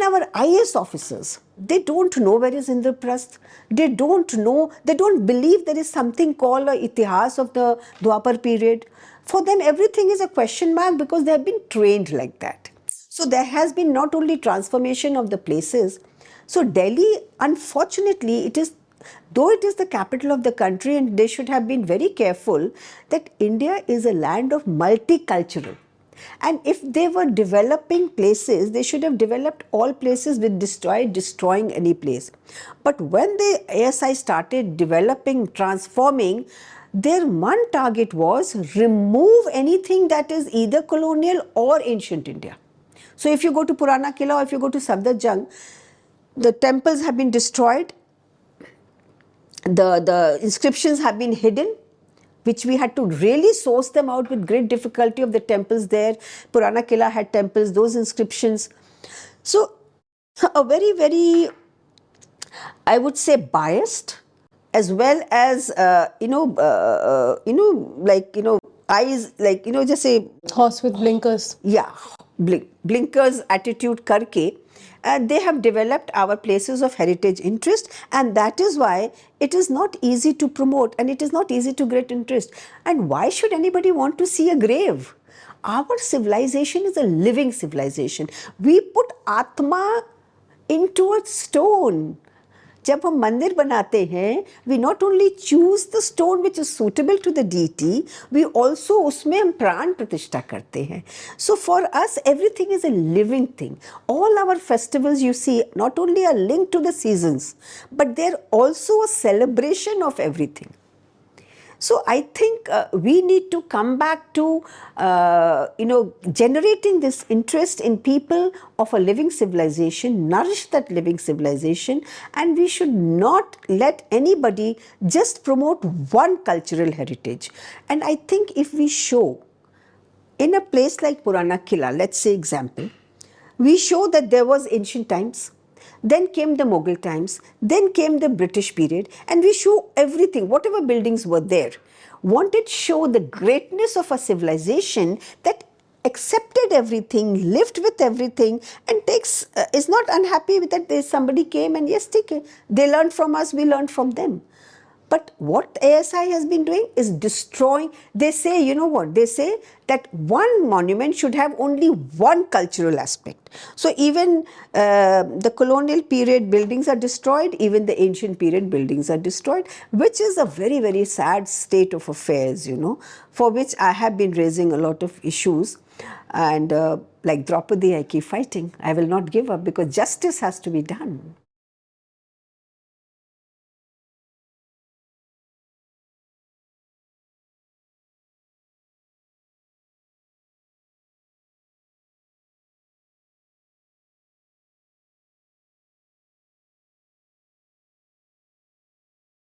our IAS officers, they don't know where is Indraprasth. They don't know, they don't believe there is something called a Itihas of the Dwapar period. For them, everything is a question mark because they have been trained like that. So there has been not only transformation of the places. So Delhi, unfortunately, it is, though it is the capital of the country, and they should have been very careful that India is a land of multicultural. And if they were developing places, they should have developed all places with destroying any place. But when the ASI started developing, transforming, their one target was remove anything that is either colonial or ancient India. So if you go to Purana Killa or if you go to Safdarjung, the temples have been destroyed, the inscriptions have been hidden, which we had to really source them out with great difficulty of the temples there. Purana Killa had temples, those inscriptions. So a very, very, I would say, biased, as well as, eyes, like, just say... Horse with blinkers. Yeah, blinkers attitude karke. They have developed our places of heritage interest, and that is why it is not easy to promote and it is not easy to get interest. And why should anybody want to see a grave? Our civilization is a living civilization. We put Atma into a stone. जब हम मंदिर बनाते हैं, we not only choose the stone which is suitable to the deity, we also उसमें हम प्राण प्रतिष्ठा करते हैं. So for us, everything is a living thing. All our festivals, you see, not only are linked to the seasons, but they're also a celebration of everything. So I think we need to come back to, generating this interest in people of a living civilization, nourish that living civilization, and we should not let anybody just promote one cultural heritage. And I think if we show, in a place like Purana Killa, let's say example, we show that there was ancient times, then came the Mughal times, then came the British period, and we show everything, whatever buildings were there. Wanted to show the greatness of a civilization that accepted everything, lived with everything, and is not unhappy with that. Somebody came and yes, they learned from us, we learned from them. But what ASI has been doing is destroying. They say, you know what, they say that one monument should have only one cultural aspect. So even the colonial period buildings are destroyed, even the ancient period buildings are destroyed, which is a very, very sad state of affairs, for which I have been raising a lot of issues. And like Draupadi, I keep fighting. I will not give up because justice has to be done.